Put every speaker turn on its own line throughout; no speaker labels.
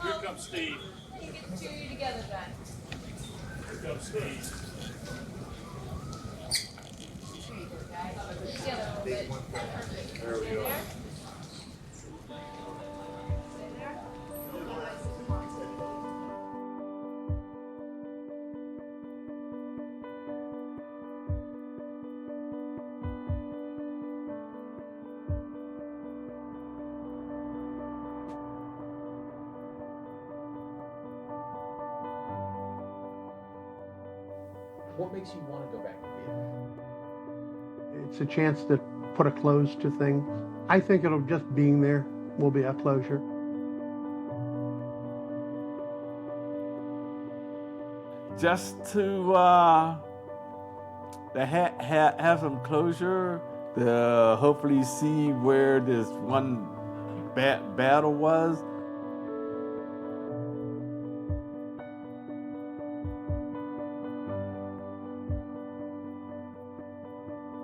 Here comes Steve.
You get two together, John.
Here comes Steve.
Together a little bit. Perfect.
There we go.
What makes you want to go back to Vietnam?
It's a chance to put a close to things. I think it'll just being there will be a closure.
Just to have some closure, to hopefully see where this one battle was.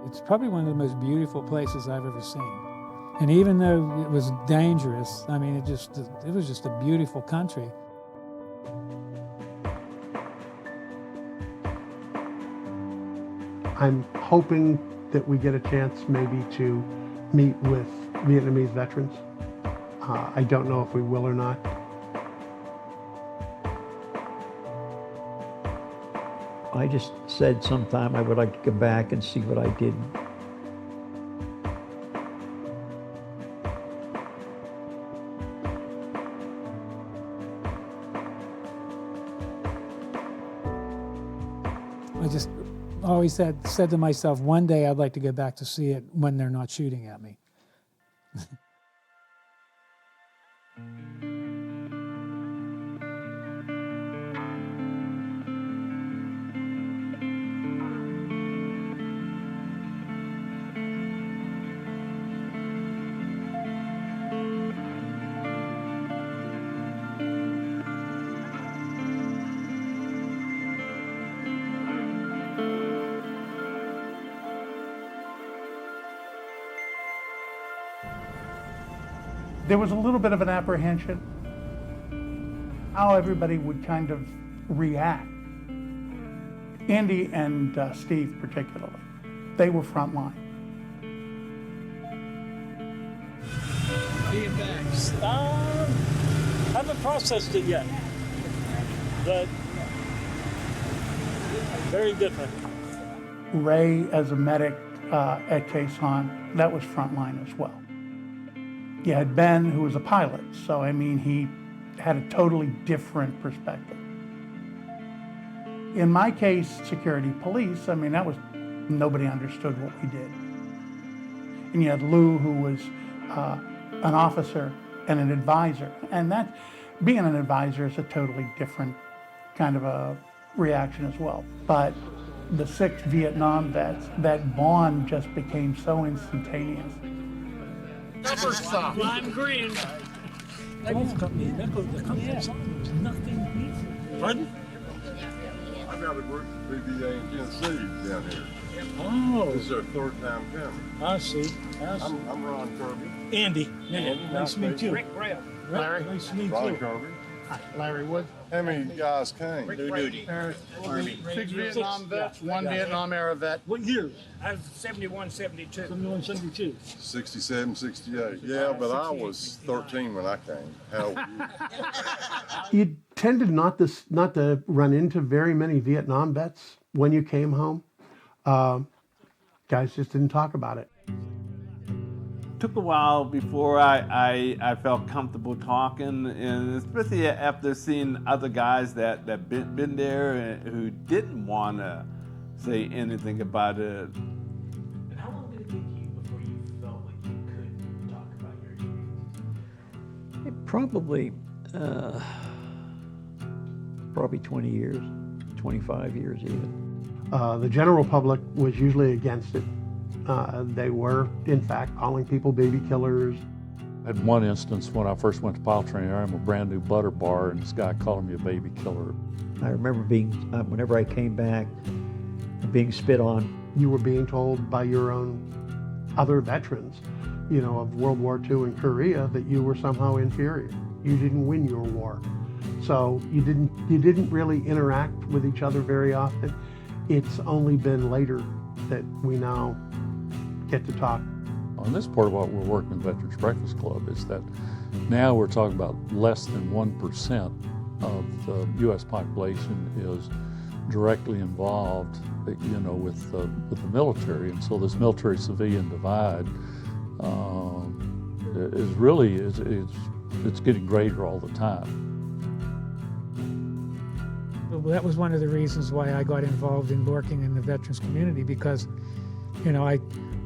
It's probably one of the most beautiful places I've ever seen. And even though it was dangerous, I mean, it was just a beautiful country.
I'm hoping that we get a chance maybe to meet with Vietnamese veterans. I don't know if we will or not.
I just said sometime I would like to come back and see what I did.
I just always said to myself, one day I'd like to go back to see it when they're not shooting at me.
There was a little bit of an apprehension how everybody would kind of react. Andy and Steve particularly, they were frontline.
Haven't processed it yet, but very different.
Ray as a medic at Khe Sanh, that was frontline as well. You had Ben, who was a pilot, so I mean, he had a totally different perspective. In my case, security police, I mean, that was, nobody understood what we did. And you had Lou, who was an officer and an advisor, and that, being an advisor is a totally different kind of a reaction as well. But the 6 Vietnam vets, that bond just became so instantaneous.
Lime green. Pardon?
I got a group of BBA in Tennessee down here.
Oh,
This is our 3rd time coming.
I see.
I'm Ron Kirby.
Andy. Nice to meet you.
Rick
Larry. Nice to meet
Ron
you.
Kirby.
Larry Wood.
How many guys came?
6 Vietnam vets, 1 Vietnam era vet.
What year?
I was 71, 72.
71, 72.
67, 68. Yeah, but I was 13 when I came. How old were you?
You tended not to run into very many Vietnam vets when you came home. Guys just didn't talk about it.
Took a while before I felt comfortable talking, and especially after seeing other guys that been there and who didn't want to say anything about it.
And how long did it take you before you felt like you could talk about your experiences?
Probably 20 years, 25 years even.
The general public was usually against it. They were, in fact, calling people baby killers.
I had one instance when I first went to pilot training, I'm a brand new butter bar, and this guy called me a baby killer.
I remember being, whenever I came back, being spit on.
You were being told by your own other veterans, of World War II and Korea that you were somehow inferior. You didn't win your war. So you didn't really interact with each other very often. It's only been later that we now get to talk.
On this part of what we're working with Veterans Breakfast Club is that now we're talking about less than 1% of the U.S. population is directly involved, you know, with the military, and so this military-civilian divide is really it's getting greater all the time.
Well, that was one of the reasons why I got involved in working in the veterans community, because, you know,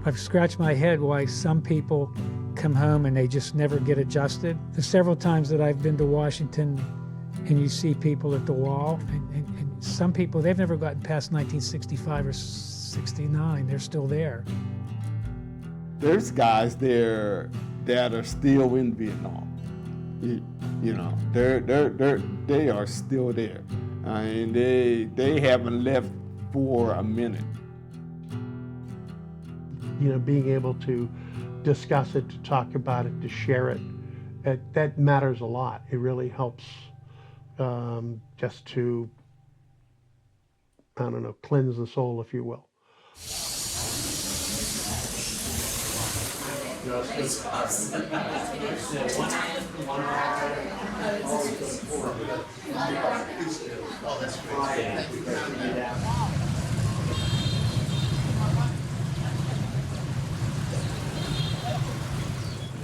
I've scratched my head why some people come home and they just never get adjusted. The several times that I've been to Washington and you see people at the wall, and some people, they've never gotten past 1965 or 69, they're still there.
There's guys there that are still in Vietnam. You know, they are still there. And they haven't left for a minute.
You know, being able to discuss it, to talk about it, to share it, that matters a lot. It really helps just to, I don't know, cleanse the soul, if you will.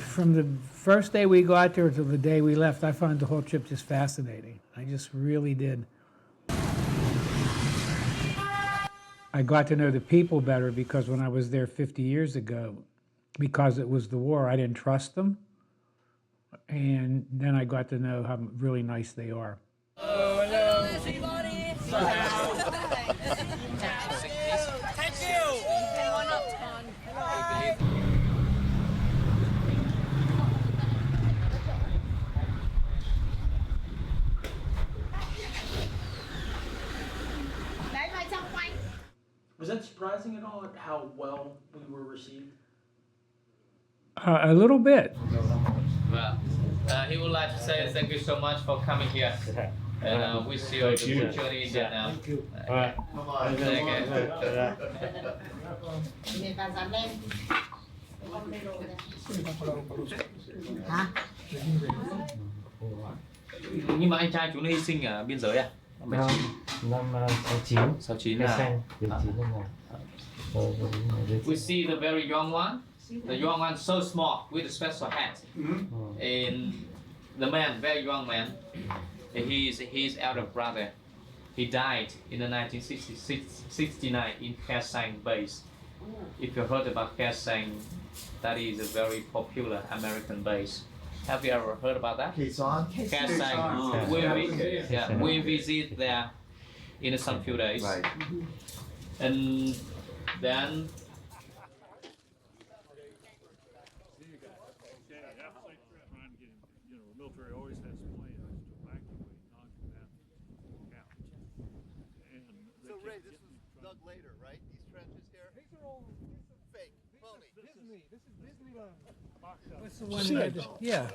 From the first day we got there to the day we left, I found the whole trip just fascinating. I just really did. I got to know the people better because when I was there 50 years ago, because it was the war, I didn't trust them. And then I got to know how really nice they are.
Hello, everybody. Thank you. One up, Tom.
Was that surprising at all at how well we were received?
A little bit.
Well, he would like to say thank you so much for coming here. And wish you a good journey in Vietnam.
Thank you.
Nhưng mà anh trai chú nó hy sinh ở biên giới à?
Năm 69.
69
Khe
à?
Sanh, 19 năm nào.
We see the very young one. The young one so small with a special hat. And the man, very young man, his elder brother. He died in the 1969 in Khe Sanh base. If you heard about Khe Sanh, that is a very popular American base. Have you ever heard about that?
Khe Sanh.
Khe Sanh. We visit there in some few days.
Right.
And then
military always has plans to evacuate non-combatant out.
So Ray, this was dug later, right? These trenches here? These are all fake, phony. This is Disneyland.
What's the one that, yeah.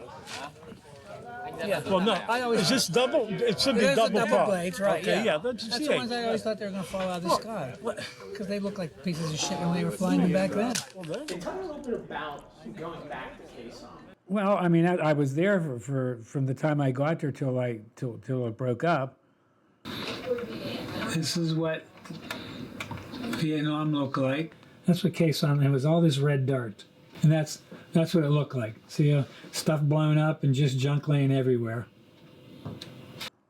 Well, no, is this double? It should be double prop.
blades, right?
Okay, yeah.
That's the ones I always thought they were going to fall out of the sky. Because they look like pieces of shit when they were flying them back then.
Tell me a little bit about going back to Khe Sanh.
Well, I mean, I was there for from the time I got there till it broke up. This is what Vietnam looked like. That's what Khe Sanh. There was all this red dirt, and that's what it looked like. See, stuff blown up and just junk laying everywhere.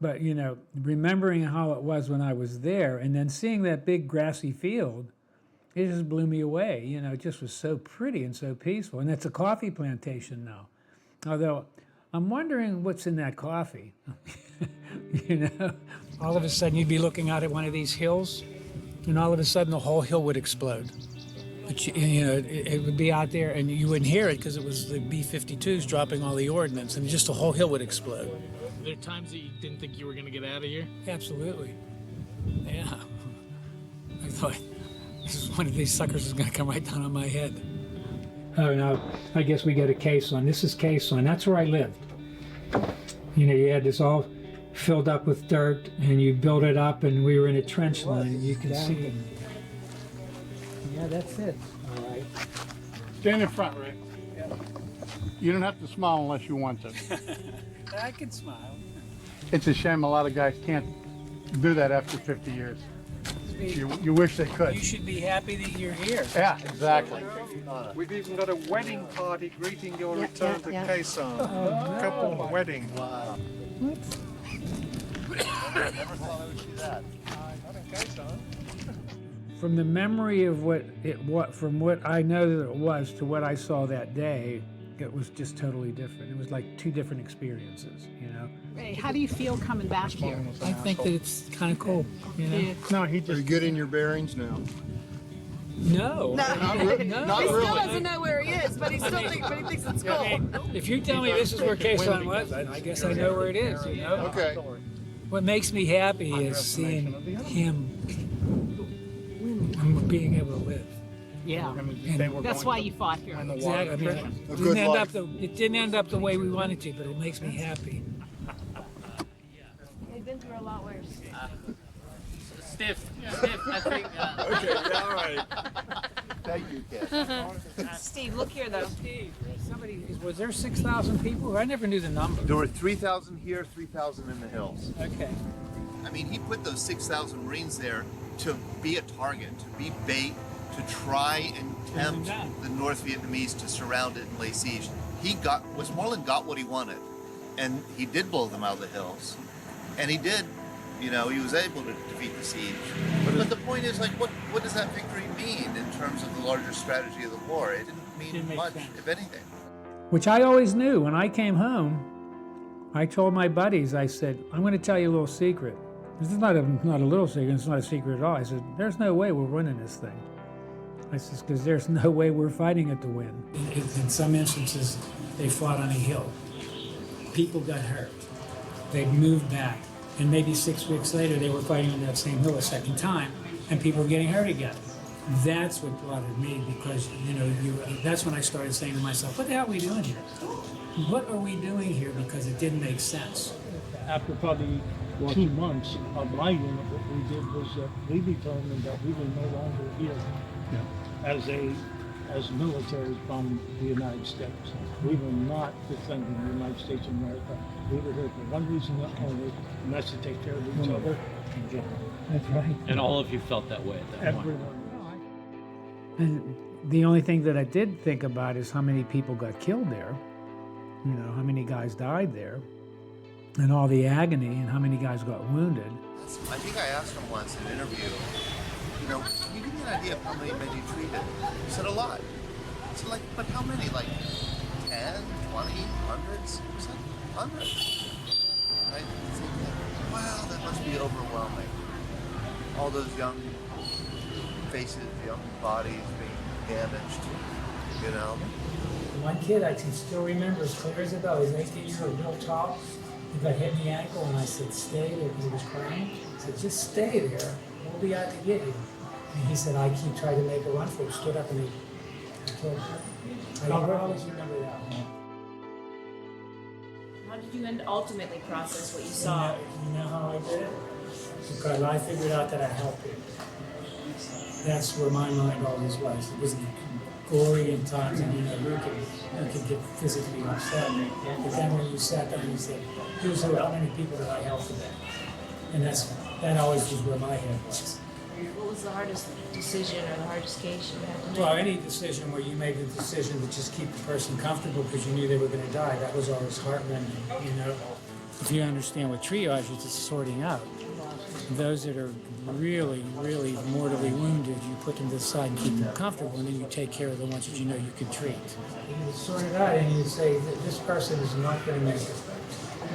But you know, remembering how it was when I was there, and then seeing that big grassy field, it just blew me away. You know, it just was so pretty and so peaceful. And it's a coffee plantation now. Although, I'm wondering what's in that coffee. You know? All of a sudden, you'd be looking out at one of these hills, and all of a sudden, the whole hill would explode. But you know, it would be out there, and you wouldn't hear it because it was the B-52s dropping all the ordnance, and just the whole hill would explode.
Were there times that you didn't think you were going to get out of here?
Absolutely. Yeah. I thought, this is one of these suckers is going to come right down on my head. Oh, no, I guess we get a Khe Sanh. This is Khe Sanh. That's where I lived. You know, you had this all filled up with dirt, and you built it up, and we were in a trench line, and you could see. Yeah, that's it. All right.
Stand in front, Rick. You don't have to smile unless you want to.
I can smile.
It's a shame a lot of guys can't do that after 50 years. You wish they could.
You should be happy that you're here.
Yeah, exactly.
We've even got a wedding party greeting your return to Khe Sanh. Couple wedding.
Wow. Never thought I would see that.
Not in Khe Sanh.
From the memory of from what I know that it was to what I saw that day, it was just totally different. It was like two different experiences, you know.
Ray, how do you feel coming back here?
I think that it's kind of cool, you know.
Yeah.
No, he
Are
just
you good in your bearings now?
No.
Not really. Not
He still
really.
doesn't know where he is, but he still thinks it's cool.
I mean, if you tell me this is where Khe Sanh was, I guess I know where it is, you know.
Okay.
What makes me happy is seeing him being able to live.
Yeah.
And
That's why you fought here.
exactly. I mean, it didn't end up the way we wanted to, but it makes me happy.
They've been through a lot worse.
Stiff, I think.
Okay, yeah, all right.
Thank you, Ken.
Steve, look here though.
Steve, was there 6,000 people? I never knew the number.
There were 3,000 here, 3,000 in the hills.
Okay.
I mean, he put those 6,000 Marines there to be a target, to be bait, to try and tempt the North Vietnamese to surround it and lay siege. Westmoreland got what he wanted, and he did blow them out of the hills. And he did, you know, he was able to defeat the siege. But the point is, like, what does that victory mean in terms of the larger strategy of the war? It didn't mean much, if anything.
Which I always knew. When I came home, I told my buddies, I said, I'm going to tell you a little secret. This is not a little secret, it's not a secret at all. I said, there's no way we're winning this thing. I said, because there's no way we're fighting it to win. In some instances, they fought on a hill. People got hurt. They moved back. And maybe 6 weeks later, they were fighting on that same hill a second time, and people were getting hurt again. That's what bothered me, because, you know, that's when I started saying to myself, what the hell are we doing here? What are we doing here? Because it didn't make sense.
After probably 2 months of my unit, what we did was we determined that we were no longer here as military from the United States. We were not defending the United States of America. We were here for one reason only, and that's to take care of each other and get home.
That's right.
And all of you felt that way at that point.
Everyone.
And the only thing that I did think about is how many people got killed there. You know, how many guys died there, and all the agony, and how many guys got wounded.
I think I asked him once in an interview, you know, can you give me an idea of how many men you treated? He said, a lot. I said, like, but how many? Like 10, 20, hundreds? He said, hundreds. And I think, wow, that must be overwhelming. All those young faces, young bodies being damaged, you know?
One kid I can still remember as clear as a bell. He was 18 years old, real tall. He got hit in the ankle, and I said, stay there, because he was crying. I said, just stay there. We'll be out to get you. And he said, I keep trying to make a run for it. Stood up and he killed her. I always remember that one.
How did you ultimately process what you saw?
You know how I did it? Because I figured out that I helped him. That's where my mind always was. It wasn't gory in times, and you know, you can get physically upset. But then when you sat down and you said, here's how many people did I help today? And that always was where my head was.
What was the hardest decision or the hardest case you had to make?
Well, any decision where you made the decision to just keep the person comfortable because you knew they were going to die, that was always heartrending, you know. If you understand what triage is, it's sorting out. Those that are really, really mortally wounded, you put them to the side and keep them comfortable, and then you take care of the ones that you know you can treat. You sort it out and you say that this person is not going to make it.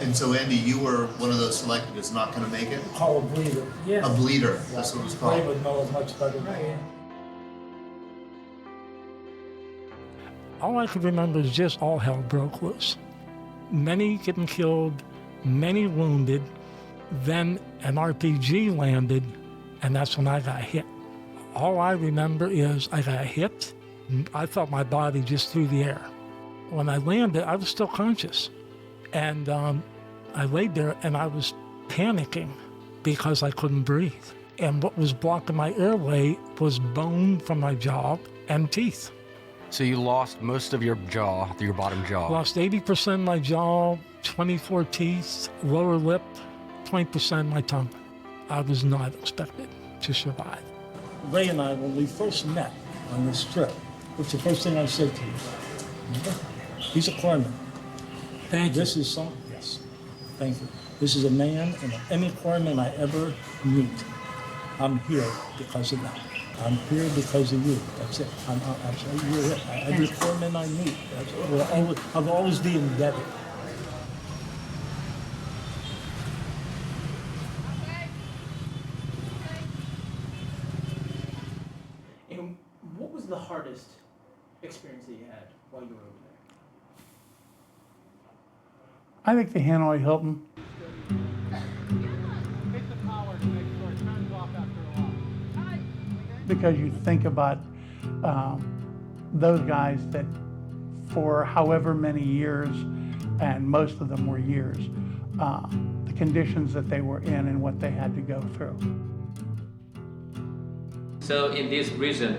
And so, Andy, you were one of those selected that's not going to make it?
Oh, a bleeder.
Yeah.
A bleeder, that's what it's called.
They would know much better.
Right.
All I can remember is just all hell broke loose. Many getting killed, many wounded. Then an RPG landed, and that's when I got hit. All I remember is I got hit. I felt my body just through the air. When I landed, I was still conscious. And I laid there and I was panicking because I couldn't breathe. And what was blocking my airway was bone from my jaw and teeth.
So you lost most of your jaw, your bottom jaw?
Lost 80% of my jaw, 24 teeth, lower lip, 20% of my tongue. I was not expected to survive.
Ray and I, when we first met on this trip, what's the first thing I said to you? Remember? He's a corpsman.
Thank you.
This is some, yes, thank you. This is a man, and any corpsman I ever meet, I'm here because of that. I'm here because of you. That's it. You're it. Every corpsman I meet, I'll always be indebted.
And what was the hardest experience that you had while you were over there?
I think the Hanoi Hilton. Because you think about those guys that for however many years, and most of them were years, the conditions that they were in and what they had to go through.
So in this region,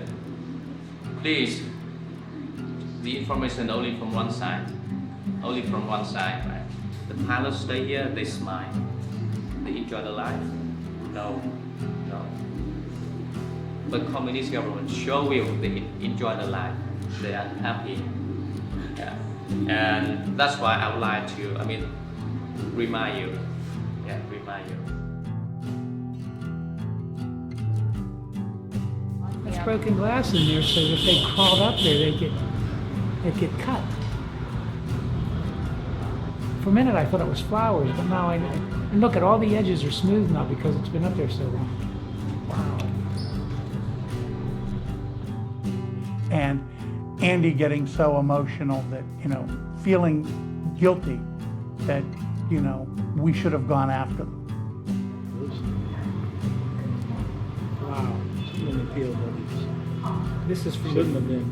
please, the information only from one side. Only from one side, right? The pilots stay here, they smile. They enjoy the life. No. But communist government show you they enjoy the life. They are happy. Yeah. And that's why I would like to, remind you. Yeah, remind you.
There's broken glass in there, so if they crawled up there, they'd get cut. For a minute, I thought it was flowers, but now I know. And look, all the edges are smooth now because it's been up there so long. Wow.
And Andy getting so emotional that, feeling guilty that, we should have gone after them.
Wow. So many POWs.
This is for
Shouldn't
you.
have been.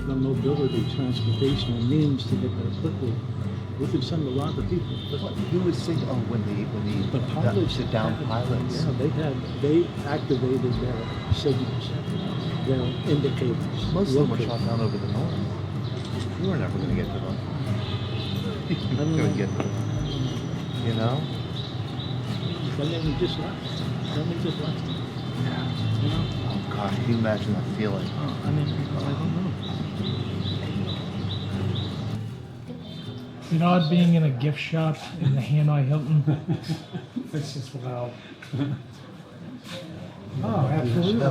The mobility, transportation, and means to get there quickly. We could send a lot of people.
Who was saying, when the
pilots,
sit down pilots?
Yeah, they activated their signals, their indicators.
Most of them were shot down over the north. We were never going to get to them. Going to get to them.
And then we just left.
Yeah. Oh gosh, can you imagine that feeling?
I don't know.
You know, being in a gift shop in the Hanoi Hilton, it's just wild. Oh, absolutely.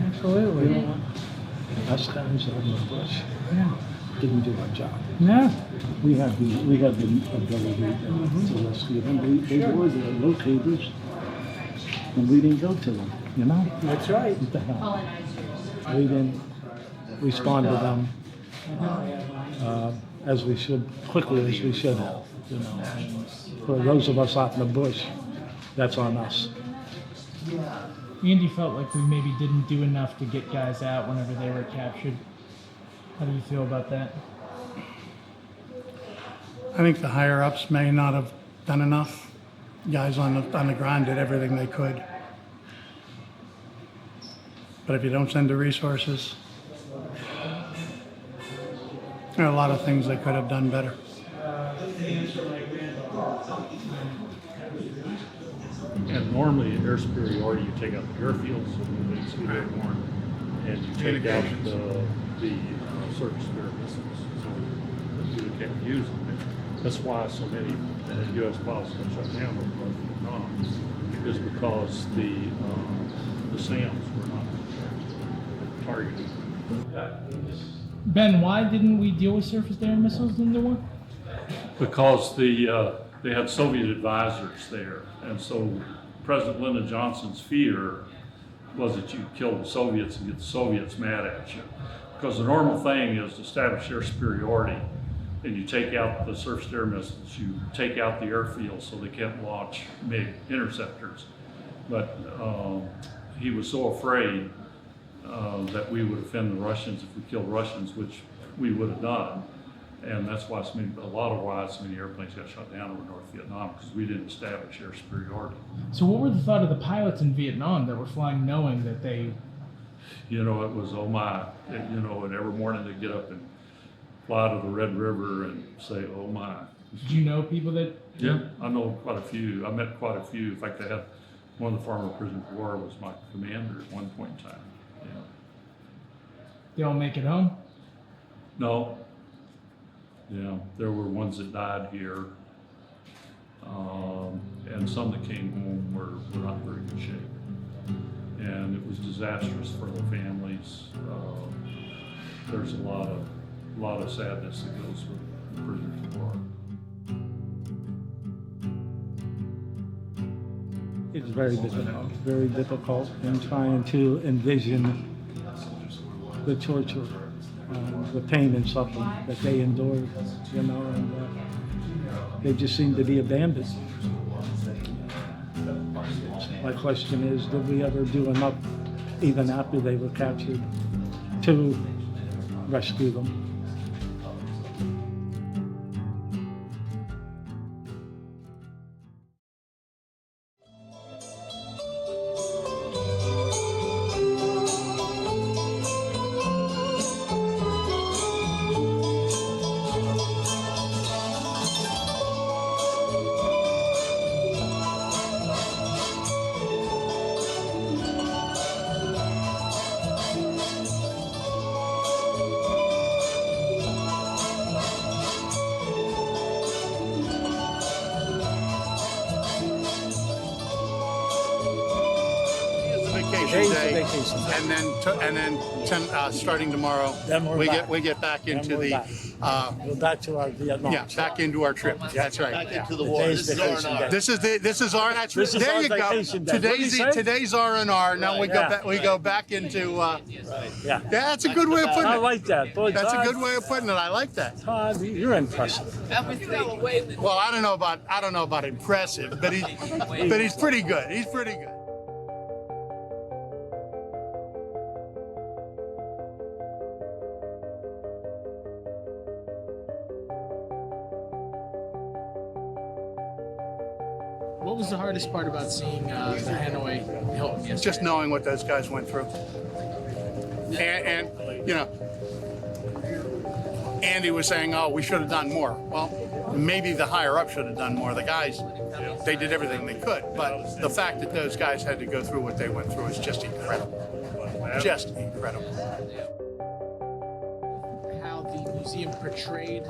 Absolutely.
Us guys out in the bush
Yeah.
didn't do our job.
Yeah.
We had the ability to rescue them. They were the locators, and we didn't go to them.
That's right.
What the hell? We didn't respond to them as we should, quickly as we should have. For those of us out in the bush, that's on us.
Andy felt like we maybe didn't do enough to get guys out whenever they were captured. How do you feel about that?
I think the higher ups may not have done enough. Guys on the ground did everything they could. But if you don't send the resources, there are a lot of things they could have done better.
And normally in air superiority, you take out the airfields, it's airborne, and you take out the surface air missiles, so you can't use them. That's why so many U.S. pilots got shut down over Vietnam, is because the SAMs were not targeted.
Ben, why didn't we deal with surface-to-air missiles in the war?
Because they had Soviet advisors there, and so President Lyndon Johnson's fear was that you'd kill the Soviets and get the Soviets mad at you. Because the normal thing is to establish air superiority, and you take out the surface-to-air missiles, you take out the airfield so they can't launch MiG interceptors. But he was so afraid that we would offend the Russians if we killed Russians, which we would have done. And that's why a lot of why so many airplanes got shot down over North Vietnam, because we didn't establish air superiority.
So what were the thought of the pilots in Vietnam that were flying knowing that they...
You know, it was, oh my, you know, and every morning they get up and fly to the Red River and say, oh my.
Did you know people that...
Yeah, I know quite a few. I met quite a few. In fact, I had one of the former prisoners of war was my commander at one point in time. Yeah.
They all make it home?
No. Yeah, there were ones that died here, and some that came home were not in very good shape. And it was disastrous for the families. There's a lot of sadness that goes with prisoners of war.
It's very difficult in trying to envision the torture, the pain and suffering that they endured, you know, and they just seem to be abandoned. My question is, did we ever do enough, even after they were captured, to rescue them?
And then starting tomorrow, we get back into the
Go back to our Vietnam.
yeah, back into our trip. That's right.
Back
Yeah.
into the war. This is R&R.
This is our that's
This is
there
our
you go.
vacation day. What did he say?
Today's R&R. Now we go
Yeah.
back. We go back into.
Yeah.
That's a good way of putting it.
I like that. Boy,
That's a
Todd,
good way of putting it. I like that.
Todd, you're impressive.
Well, I don't know about impressive, but he's pretty good. He's pretty good.
What was the hardest part about seeing the Hanoi Hilton yesterday?
Just knowing what those guys went through. And you know, Andy was saying, oh, we should have done more. Well, maybe the higher up should have done more. The guys, they did everything they could. But the fact that those guys had to go through what they went through is just incredible. Just incredible.
How the museum portrayed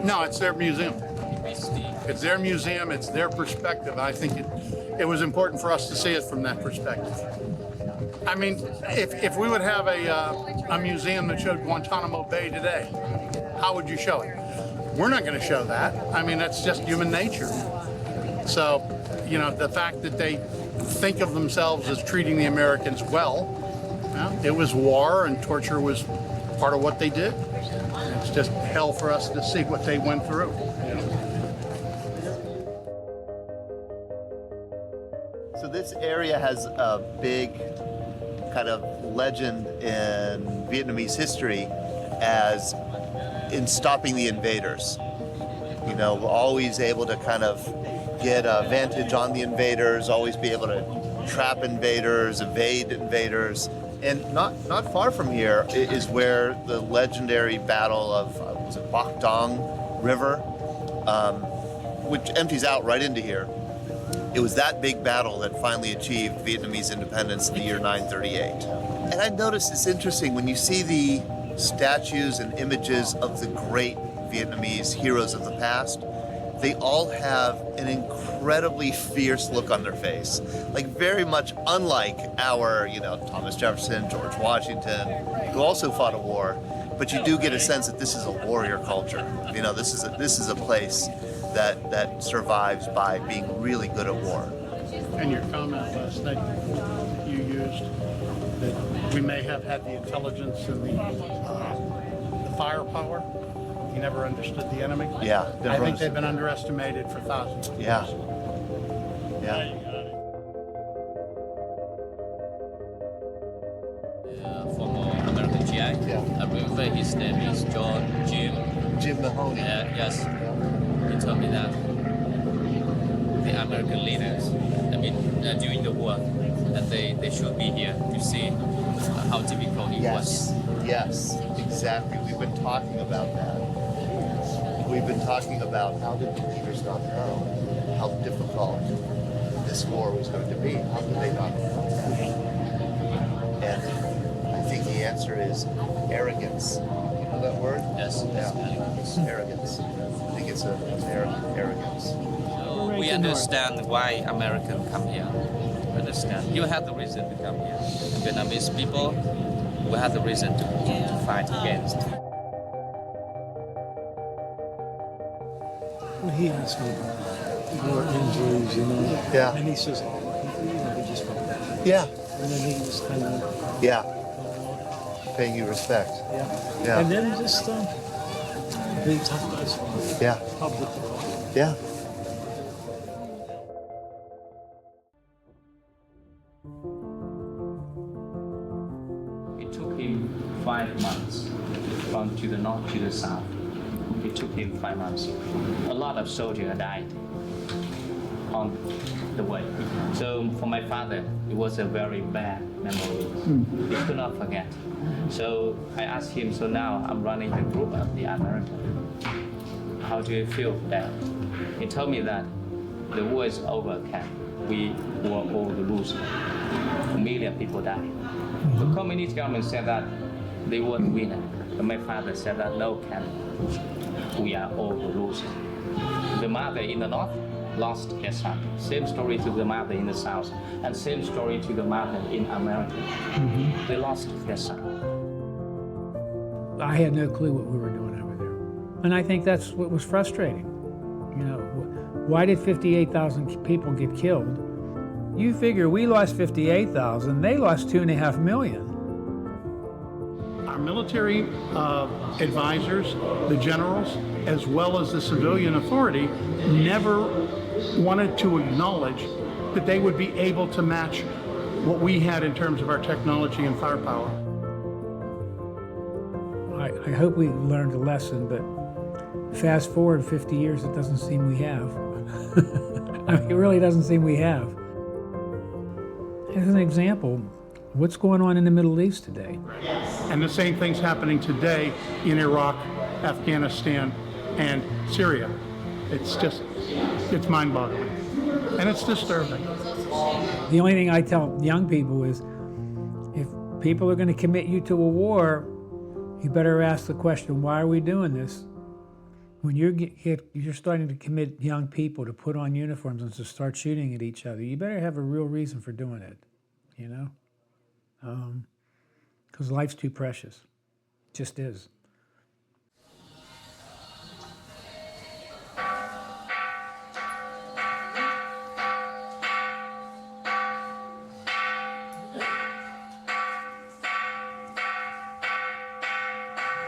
No, it's their museum. It's their museum, it's their perspective. I think it was important for us to see it from that perspective. I mean, if we would have a museum that showed Guantanamo Bay today, how would you show it? We're not going to show that. I mean, that's just human nature. So, you know, the fact that they think of themselves as treating the Americans well, it was war and torture was part of what they did. It's just hell for us to see what they went through.
So this area has a big kind of legend in Vietnamese history as in stopping the invaders. You know, always able to kind of get a vantage on the invaders, always be able to trap invaders, evade invaders. And not far from here is where the legendary battle of was it Bac Dong River, which empties out right into here. It was that big battle that finally achieved Vietnamese independence in the year 938. And I noticed it's interesting when you see the statues and images of the great Vietnamese heroes of the past, they all have an incredibly fierce look on their face. Like very much unlike our, you know, Thomas Jefferson, George Washington, who also fought a war, but you do get a sense that this is a warrior culture. You know, this is a place that survives by being really good at war.
And your comment last night you used that we may have had the intelligence and the firepower. You never understood the enemy.
Yeah.
I think they've been underestimated for thousands of years.
Yeah.
Former American GI. I remember his name is Jim
Mahoney.
Yes, he told me that the American leaders, during the war, that they should be here to see how difficult it was.
Yes, exactly. We've been talking about that. We've been talking about how did the leaders not know how difficult this war was going to be? How did they not know? And I think the answer is arrogance. You know that word?
Yes.
Yeah. Arrogance. I think it's arrogance.
So we understand why Americans come here. We understand. You have the reason to come here. Vietnamese people, we have the reason to fight against.
Well, he asked me about more injuries,
Yeah.
And he says, he just felt bad.
Yeah.
And then he was kind of...
Yeah. Paying you respect.
Yeah.
Yeah.
And then just being tough guys.
Yeah.
Public.
Yeah.
It took him 5 months from to the north to the south. It took him 5 months. A lot of soldiers died on the way. So for my father, it was a very bad memory. He could not forget. So I asked him, so now I'm running the group of the American. How do you feel that? He told me that the war is over, Ken. We were all the losers. A million people died. The communist government said that they were the winner. But my father said that, no, Ken, we are all the losers. The mother in the north lost her son. Same story to the mother in the south, and same story to the mother in America. They lost their son.
I had no clue what we were doing over there. And I think that's what was frustrating. You know, why did 58,000 people get killed? You figure we lost 58,000, they lost 2.5 million.
Our military advisors, the generals, as well as the civilian authority, never wanted to acknowledge that they would be able to match what we had in terms of our technology and firepower.
I hope we learned a lesson, but fast forward 50 years, it doesn't seem we have. I mean, it really doesn't seem we have. As an example, what's going on in the Middle East today?
And the same thing's happening today in Iraq, Afghanistan, and Syria. It's mind-boggling. And it's disturbing.
The only thing I tell young people is, if people are going to commit you to a war, you better ask the question, why are we doing this? When you're starting to commit young people to put on uniforms and to start shooting at each other, you better have a real reason for doing it, you know? Because life's too precious. It just is.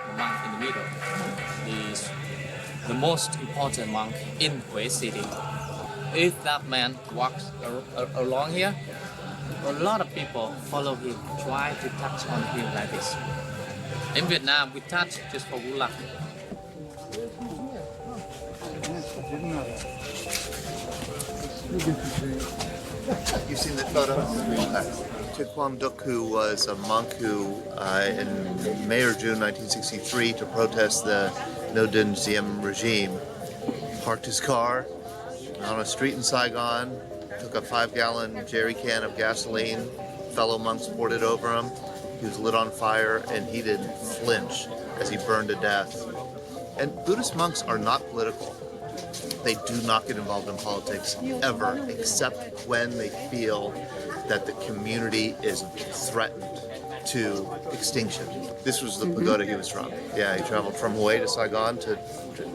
The monk in the middle is the most important monk in Hue City. If that man walks along here, a lot of people follow him, try to touch on him like this. In Vietnam, we touch just for good luck.
You've seen the photo? Quang Duc, who was a monk who, in May or June 1963, to protest the No Dinh Diem regime, parked his car on a street in Saigon, took a 5-gallon jerry can of gasoline, fellow monks poured it over him, he was lit on fire, and he didn't flinch as he burned to death. And Buddhist monks are not political. They do not get involved in politics ever, except when they feel that the community is threatened to extinction. This was the pagoda he was from. Yeah, he traveled from Hawaii to Saigon to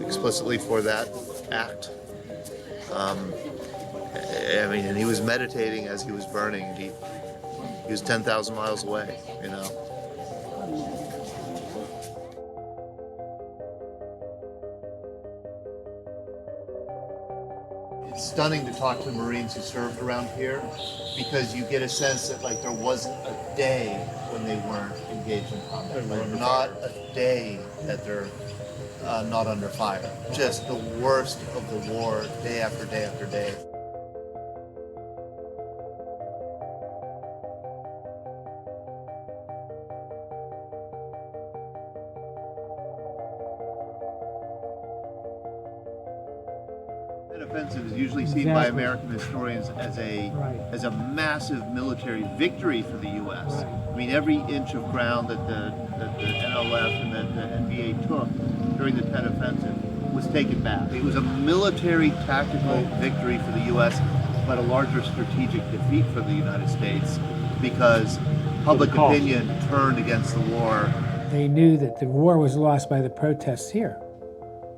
explicitly for that act. And he was meditating as he was burning. And he was 10,000 miles away, you know. It's stunning to talk to Marines who served around here, because you get a sense that there wasn't a day when they weren't engaged in combat. Not a day that their not under fire. Just the worst of the war, day after day after day. Tet Offensive is usually seen by American historians as a massive military victory for the U.S. I mean, every inch of ground that the NLF and the NVA took during the Tet Offensive was taken back. It was a military tactical victory for the U.S., but a larger strategic defeat for the United States because public opinion turned against the war.
They knew that the war was lost by the protests here.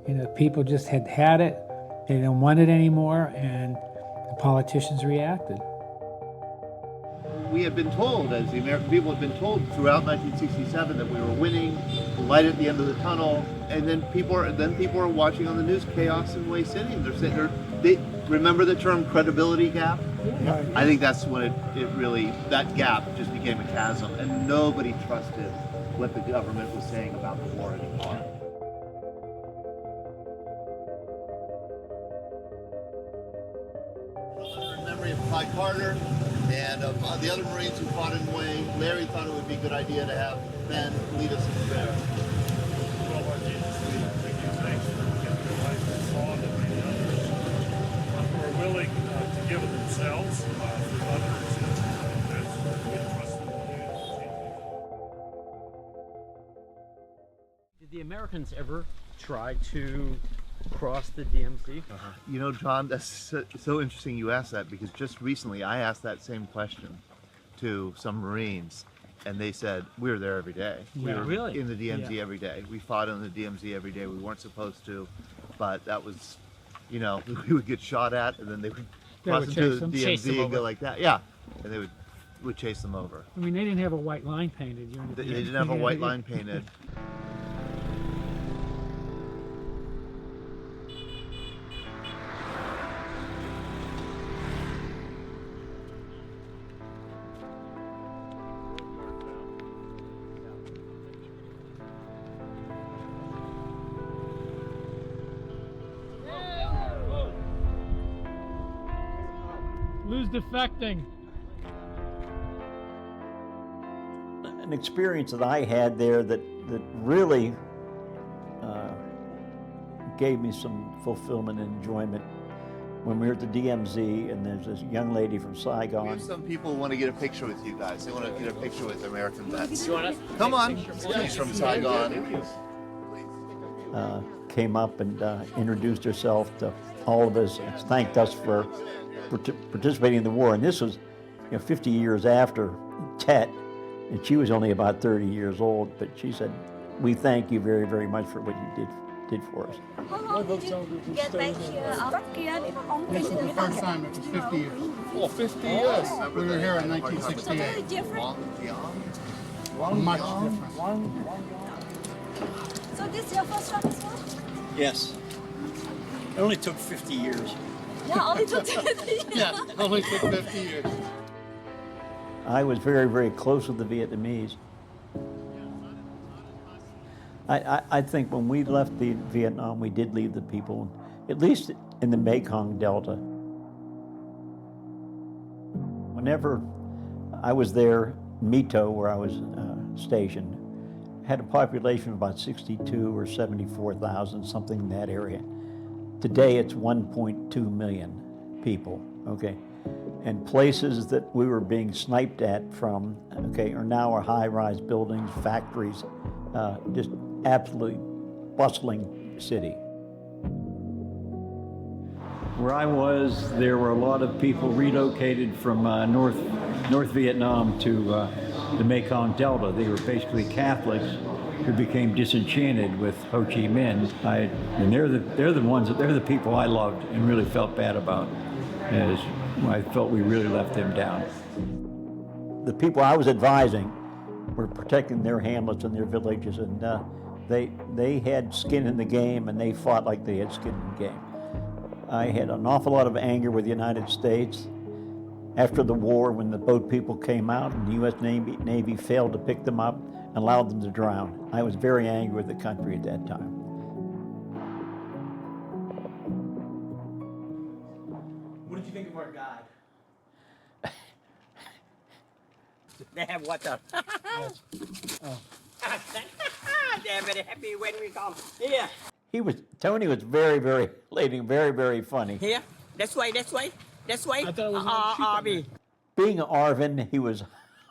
You know, people just had it. They didn't want it anymore, and the politicians reacted.
We had been told, as the American people had been told throughout 1967, that we were winning, the light at the end of the tunnel, and then people are watching on the news chaos in Way City, and they're sitting there. They remember the term credibility gap.
Yeah.
I think that's when it really, that gap just became a chasm, and nobody trusted what the government was saying about the war anymore. In memory of Clyde Carter and the other Marines who fought in Way, Larry thought it would be a good idea to have Ben lead us in prayer.
Well, Lord Jesus, we give you thanks for the life and thought of many others who are willing to give of themselves for others, and that's we trust them to do.
Did the Americans ever try to cross the DMZ?
You know, John, that's so interesting you asked that, because just recently I asked that same question to some Marines, and they said, we were there every day. We were
really?
in the DMZ every day. We fought in the DMZ every day. We weren't supposed to, but that was, you know, we would get shot at, and then they would cross into the DMZ and go like that. Yeah, and they would chase them over.
I mean, they didn't have a white line painted.
They didn't have a white line painted.
Who's defecting?
An experience that I had there that really gave me some fulfillment and enjoyment when we were at the DMZ, and there's this young lady from Saigon.
We have some people who want to get a picture with you guys. They want to get a picture with American vets. Come on. She's from Saigon.
Came up and introduced herself to all of us and thanked us for participating in the war. And this was, 50 years after Tet, and she was only about 30 years old, but she said, we thank you very, very much for what you did for us.
How long did you get back here? This is the first time. It was 50 years.
Oh, 50 years.
We were here in 1968. Much different.
So this is your first job as well?
Yes. It only took 50 years.
Yeah, only took 50 years.
Yeah, only took 50 years.
I was very, very close with the Vietnamese. I think when we left Vietnam, we did leave the people, at least in the Mekong Delta. Whenever I was there, Mito, where I was stationed, had a population of about 62 or 74,000, something in that area. Today it's 1.2 million people, okay? And places that we were being sniped at from, okay, are now our high-rise buildings, factories, just absolutely bustling city.
Where I was, there were a lot of people relocated from North Vietnam to the Mekong Delta. They were basically Catholics who became disenchanted with Ho Chi Minh. And they're the people I loved and really felt bad about, as I felt we really let them down.
The people I was advising were protecting their hamlets and their villages, and they had skin in the game, and they fought like they had skin in the game. I had an awful lot of anger with the United States. After the war, when the boat people came out and the U.S. Navy failed to pick them up and allowed them to drown, I was very angry with the country at that time.
our guide.
They have water. They're very happy when we come. Here.
Tony was very, very, very, very funny.
Here. That's why. I thought it was RV.
Being Arvin, he was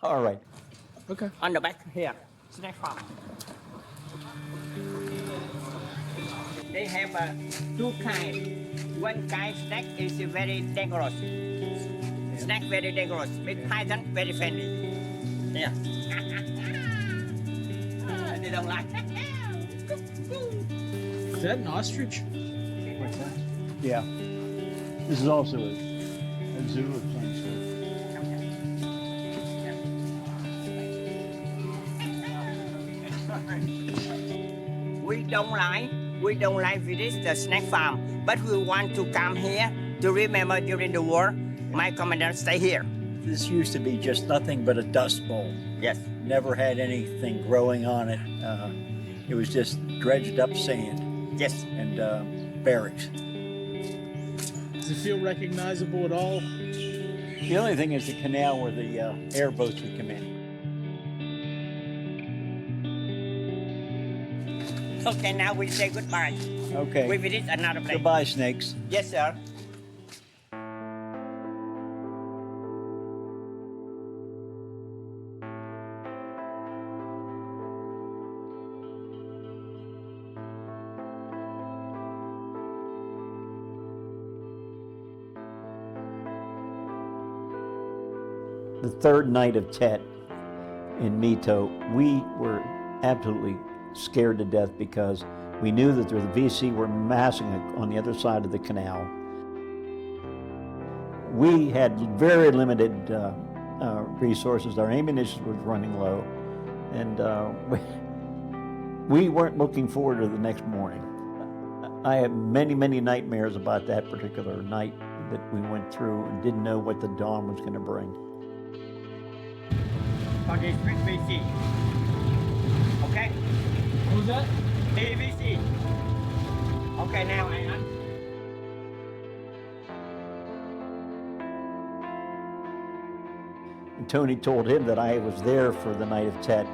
all right.
Okay. On the back here. Snack farm. They have two kinds. One kind snack is very dangerous. Snack very dangerous. With python very friendly. Yeah. They don't like.
Is that an ostrich?
What's that? Yeah. This is also a zoo of some sort.
We don't like visit the snack farm, but we want to come here to remember during the war, my commander stay here.
This used to be just nothing but a dust bowl.
Yes.
Never had anything growing on it. It was just dredged up sand.
Yes.
And barracks.
Does it feel recognizable at all?
The only thing is the canal where the airboats would come in.
Okay, now we say goodbye.
Okay.
We visit another place.
Goodbye, snakes.
Yes, sir.
The third night of Tet in Mito, we were absolutely scared to death because we knew that the VC were massing on the other side of the canal. We had very limited resources. Our ammunition was running low, and we weren't looking forward to the next morning. I had many, many nightmares about that particular night that we went through and didn't know what the dawn was going to bring.
Okay, street VC. Okay?
What was that?
AVC. Okay, now hang on.
And Tony told him that I was there for the night of Tet.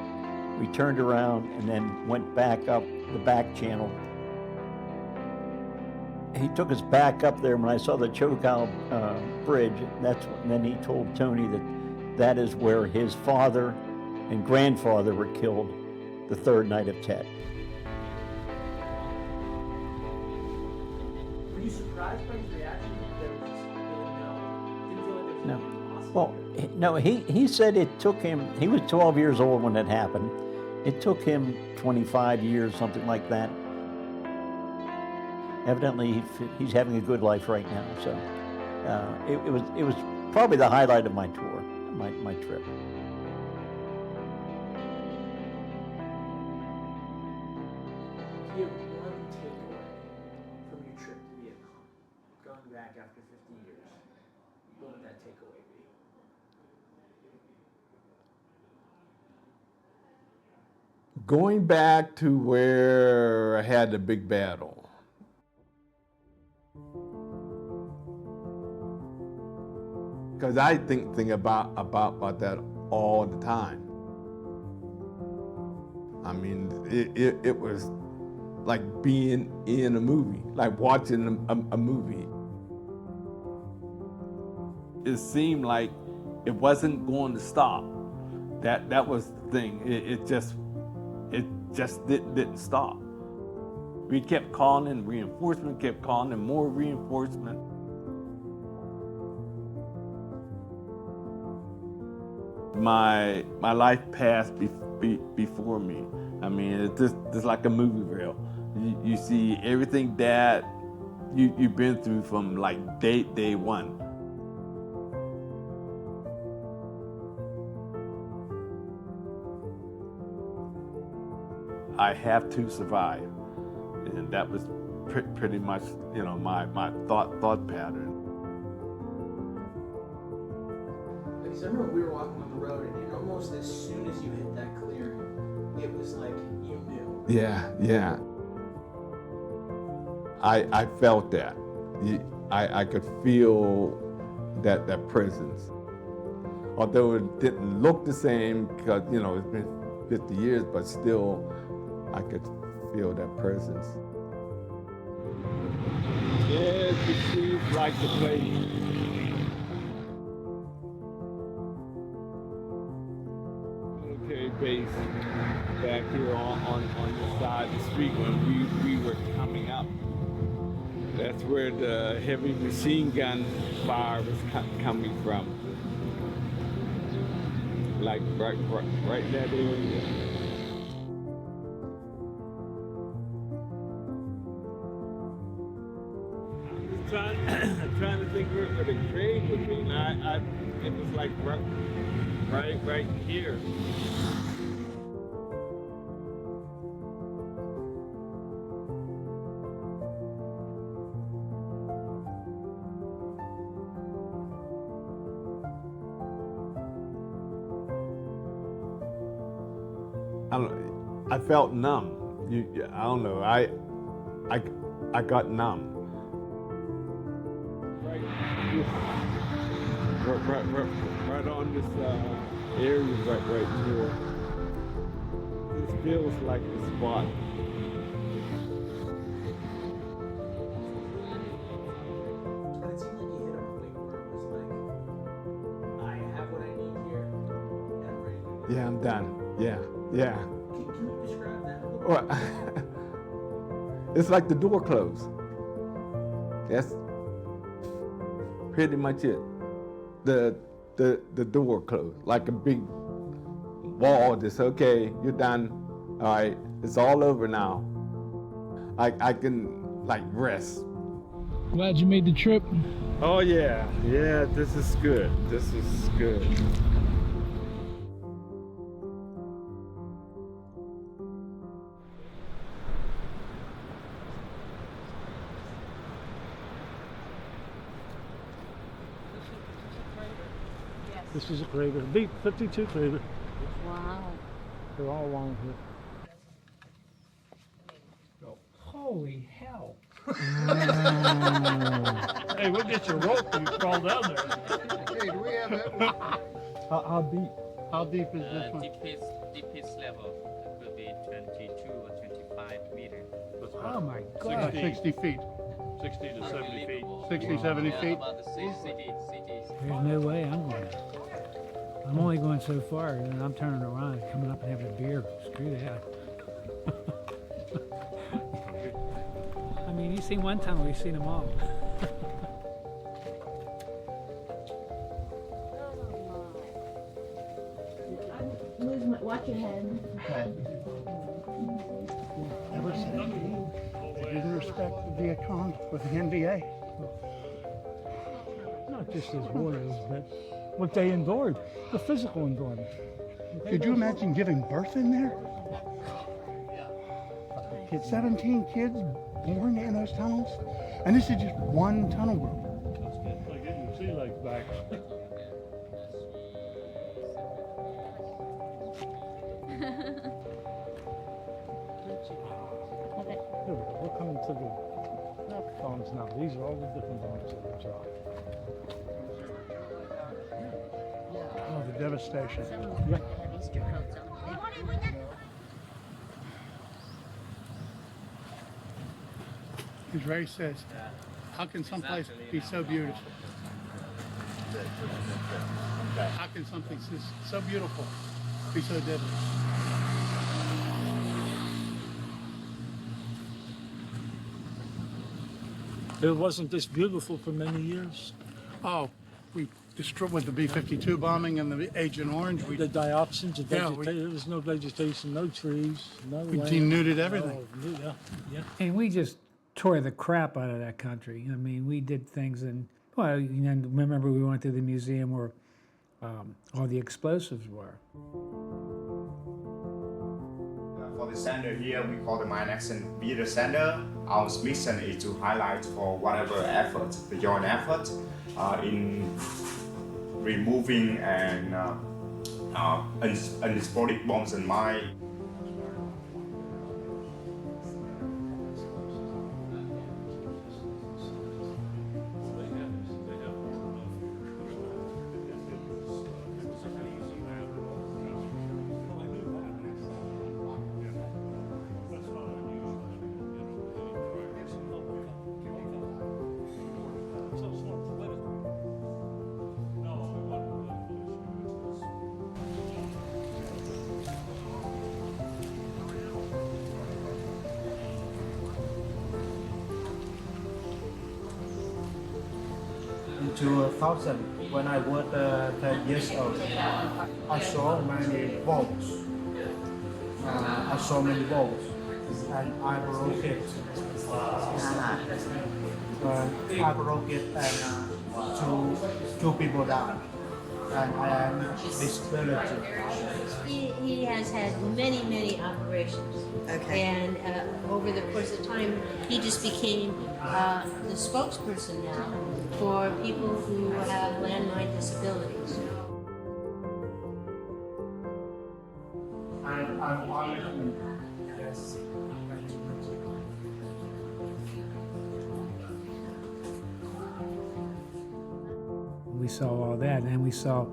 We turned around and then went back up the back channel. He took us back up there. When I saw the Chokal bridge, then he told Tony that is where his father and grandfather were killed the third night of Tet.
Were you surprised by his reaction? Didn't feel like there was
No.
anything possible?
Well, no, he said it took him, he was 12 years old when it happened. It took him 25 years, something like that. Evidently, he's having a good life right now. So it was probably the highlight of my tour, my trip.
Do you have one takeaway from your trip to Vietnam, going back after 50 years? What would that takeaway be?
Going back to where I had the big battle. Because I think about that all the time. I mean, it was like being in a movie, like watching a movie. It seemed like it wasn't going to stop. That was the thing. It just didn't stop. We kept calling in reinforcement, kept calling in more reinforcement. My life passed before me. I mean, it's just like a movie reel. You see everything that you've been through from like day one. I have to survive, and that was pretty much, my thought pattern.
Because I remember we were walking on the road, and almost as soon as you hit that clearing, it was like you knew.
Yeah. I felt that. I could feel that presence. Although it didn't look the same because, you know, it's been 50 years, but still I could feel that presence. Yes, it seems like the place. Military base back here on the side of the street when we were coming up. That's where the heavy machine gun fire was coming from. Like right in that area. Trying to think where the grave would be. Now, it was like right here. I felt numb. I don't know. I got numb. Right on this area right here. This feels like the spot.
And it seemed like you hit a point where it was like, I have what I need here, and I'm ready to go.
Yeah, I'm done. Yeah.
Can you describe that a little bit?
Well, it's like the door closed. That's pretty much it. The door closed, like a big wall. That's okay. You're done. All right, it's all over now. I can like rest.
Glad you made the trip.
Oh yeah, this is good. This is good.
This is a crater, deep 52 crater.
Wow.
They're all along here.
Holy hell.
Hey, we'll get you a rope when you crawl down there.
Hey, do we have that?
How deep?
How deep is this one?
Deepest level could be 22 or 25 meters.
Oh my God.
60 feet.
60 to 70 feet.
60, 70 feet.
About the cities.
There's no way I'm going. I'm only going so far, and then I'm turning around and coming up and having a beer. Screw that. I mean, you've seen one tunnel, we've seen them all.
Watch your head.
Ever since they didn't respect the Viet Cong with the NVA.
Not just as warriors, but what they endured, the physical endurance.
Could you imagine giving birth in there? 17 kids born in those tunnels? And this is just one tunnel group.
Like getting your sea legs back. Here we go. We're coming to the bombs now. These are all the different bombs that are dropped.
Oh, the devastation.
Yeah. As Ray says, how can someplace be so beautiful? How can something so beautiful be so deadly? It wasn't this beautiful for many years.
Oh, we destroyed with the B-52 bombing and the Agent Orange.
The dioxins, the
Yeah,
vegetation, there was no vegetation, no trees, no
We
land.
denuded everything.
Yeah.
And we just tore the crap out of that country. I mean, we did things, and well, you know, remember we went to the museum where all the explosives were.
For the center here, we call the Mine Action Theater Center. Our mission is to highlight for whatever effort, the joint effort in removing and unexploded bombs and mines.
2000, when I was 10 years old, I saw many boats. I saw many boats, and I broke it. I broke it, and two people died, and I am disability.
He has had many operations.
Okay.
And over the course of time, he just became the spokesperson now for people who have landmine disabilities.
Yes.
We saw all that, and then we saw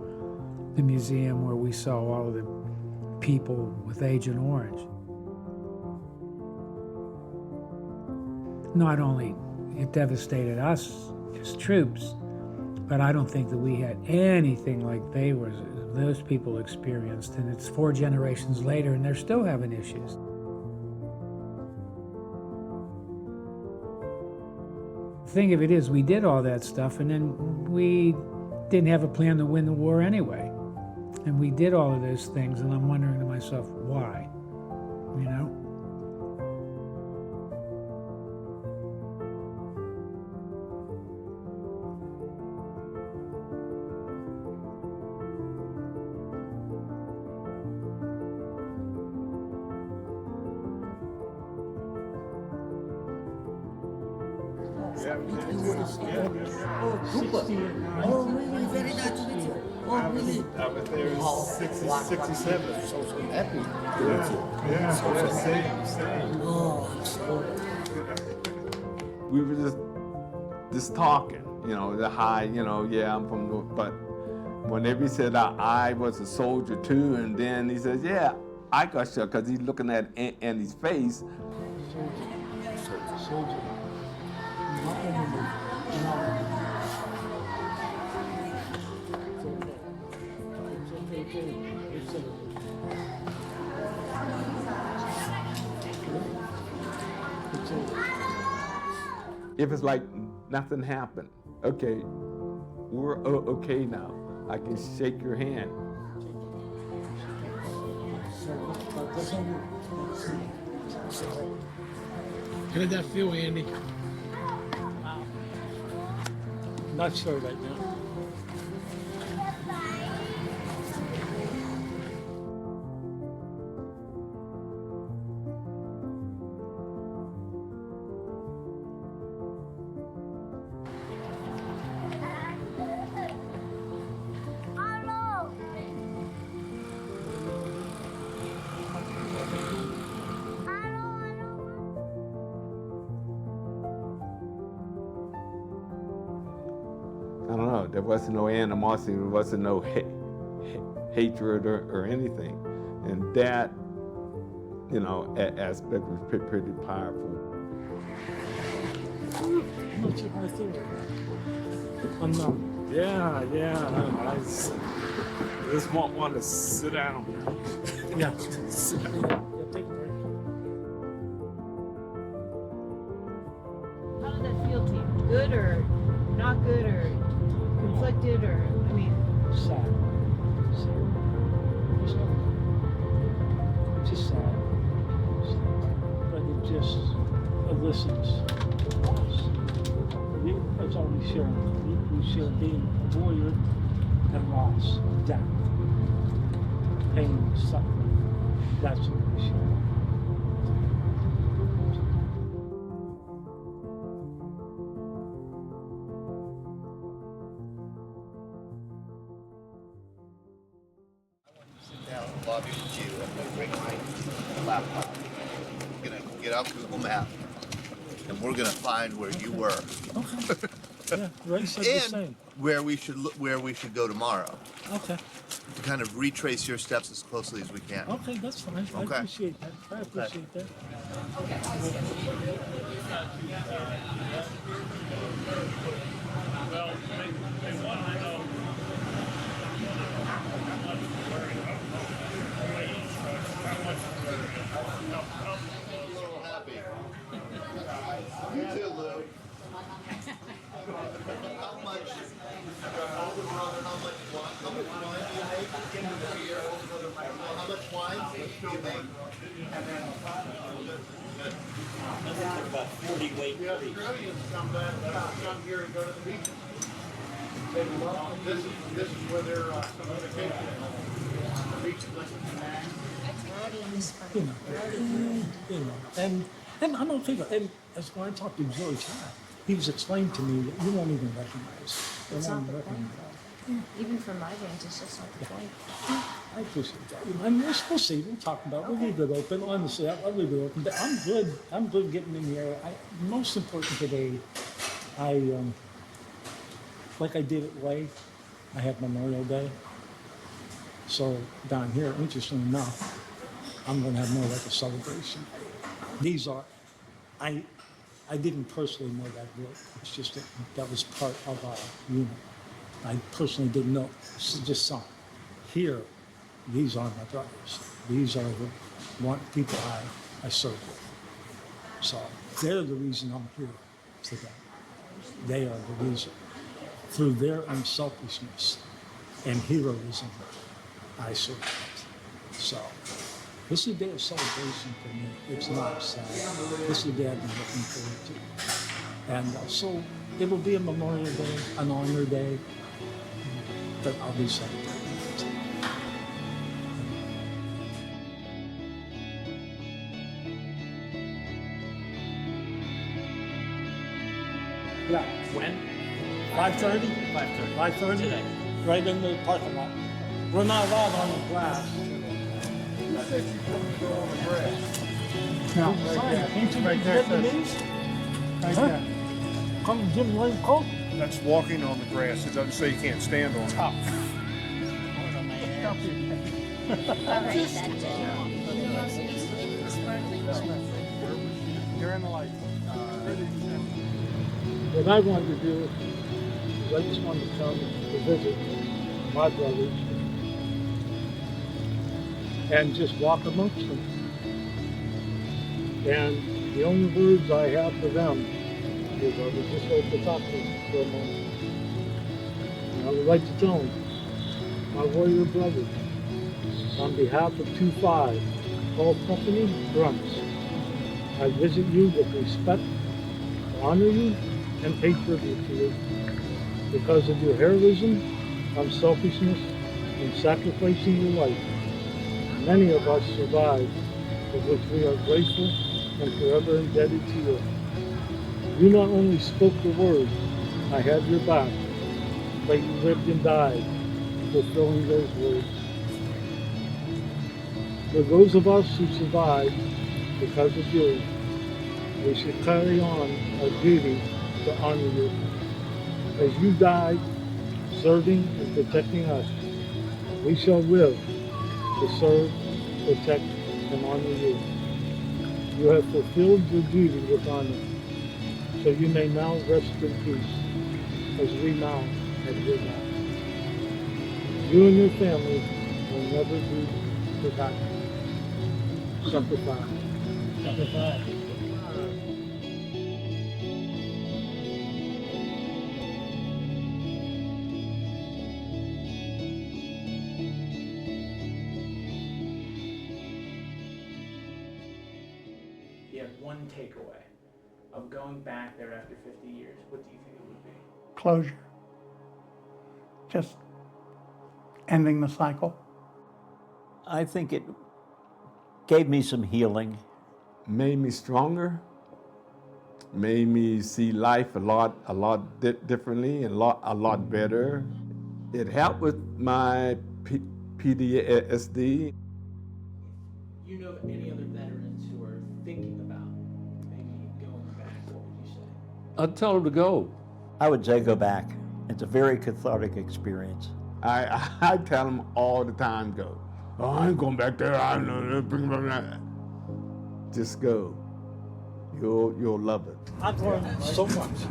the museum where we saw all of the people with Agent Orange. Not only it devastated us as troops, but I don't think that we had anything like those people experienced, and it's 4 generations later, and they're still having issues. The thing of it is, we did all that stuff, and then we didn't have a plan to win the war anyway. And we did all of those things, and I'm wondering to myself, why? You know?
Oh, really? Very nice to meet you. Oh, really?
I was there 67.
So happy.
Yeah. Same.
Oh, I'm sorry.
We were just talking, you know, the high, you know, yeah, I'm from North, but whenever he said I was a soldier too, and then he says, yeah, I got shot, because he's looking at Andy's face.
Soldier.
If it's like nothing happened, okay, we're okay now. I can shake your hand.
How did that feel, Andy?
Not sure right now.
I don't know, there wasn't no animosity, there wasn't no hatred or anything. And that, you know, aspect was pretty powerful.
What's your birthday? Unknown.
Yeah. I just want to sit down.
Yeah. Sit down. Yeah, take a break.
How did that feel to you? Good or not good or conflicted or, I mean?
Sad. Just sad. But it just elicits loss. That's all we share. We share being a warrior and loss, death, pain, suffering. That's what we share.
Lobby with you. I'm going to bring my laptop. I'm going to get out Google Map, and we're going to find where you were.
Okay. Yeah, Ray said the same.
And where we should go tomorrow.
Okay.
To kind of retrace your steps as closely as we can.
Okay, that's fine. I
Okay.
appreciate that. I appreciate that.
Well, they want to know
You too, Lou. How much
Australians come here and go to the beach. This is where they're on vacation. The beach
And I'm okay with it. And as when I talked to George High, he was explaining to me that you won't even recognize.
It's not the point. Even from my vantage, it's not the point.
I appreciate that. And we'll see. We'll talk about it. We'll leave it open. Honestly, I'll leave it open. But I'm good. I'm good getting in the air. Most important today, like I did at Wright, I had Memorial Day. So down here, interestingly enough, I'm going to have more like a celebration. These are, I didn't personally know that group. It's just that was part of our unit. I personally didn't know. Just saw. Here, these are my brothers. These are the people I serve with. So they're the reason I'm here today. They are the reason. Through their unselfishness and heroism, I serve. So this is a day of celebration for me. It's not sad. This is a day I've been looking forward to. And so it will be a Memorial Day, an honor day, that I'll be celebrating. Yeah.
When?
5:30?
5:30.
5:30?
Today.
Right in the parking lot. We're not allowed on the grass.
No,
Can't you
right
get
there.
the knees?
Right
Huh?
there.
Come give them one coat.
That's walking on the grass. It doesn't say you can't stand on it. You're in the light.
What I wanted to do is I just wanted to come to visit my brothers and just walk amongst them. And the only words I have for them is I would just like to talk to them for a moment. And I would like to tell them, my warrior brothers, on behalf of 2-5, Call Company Grunts, I visit you with respect, honor you, and pay tribute to you. Because of your heroism, unselfishness, and sacrificing your life, many of us survived, for which we are grateful and forever indebted to you. You not only spoke the word, I had your back, but you lived and died, fulfilling those words. For those of us who survived because of you, we should carry on our duty to honor you. As you died, serving and protecting us, we shall live to serve, protect, and honor you. You have fulfilled your duty with honor, so you may now rest in peace, as we now have your back. You and your family will never be forgotten. Semper Fi. Semper Fi.
You have one takeaway of going back there after 50 years. What do you think it would be?
Closure. Just ending the cycle.
I think it gave me some healing.
Made me stronger, made me see life a lot differently and a lot better. It helped with my PTSD.
You know any other veterans who are thinking about maybe going back? What would you say?
I'd tell them to go.
I would say go back. It's a very cathartic experience.
I tell them all the time, go. Oh, I ain't going back there. I know. Just go. You'll love it.
I've learned so much,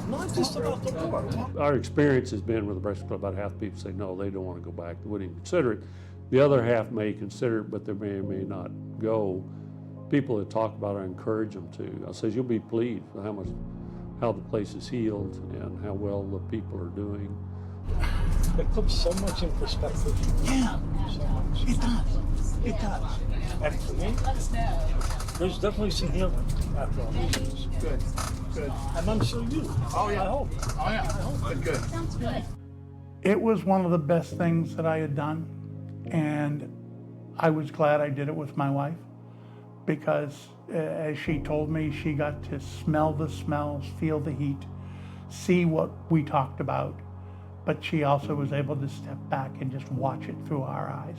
not just about the war.
Our experience has been with the Breakfast Club, about half the people say no, they don't want to go back. They wouldn't even consider it. The other half may consider it, but they may or may not go. People that talk about it, I encourage them to. I say, you'll be pleased with how the place is healed and how well the people are doing.
It puts so much in perspective. Yeah, so much. It does. It does. And for me, there's definitely some healing after all these years.
Good, good.
And I'm sure you.
Oh, yeah.
I hope.
Oh, yeah.
I hope.
Good.
Sounds good.
It was one of the best things that I had done, and I was glad I did it with my wife because, as she told me, she got to smell the smells, feel the heat, see what we talked about, but she also was able to step back and just watch it through our eyes.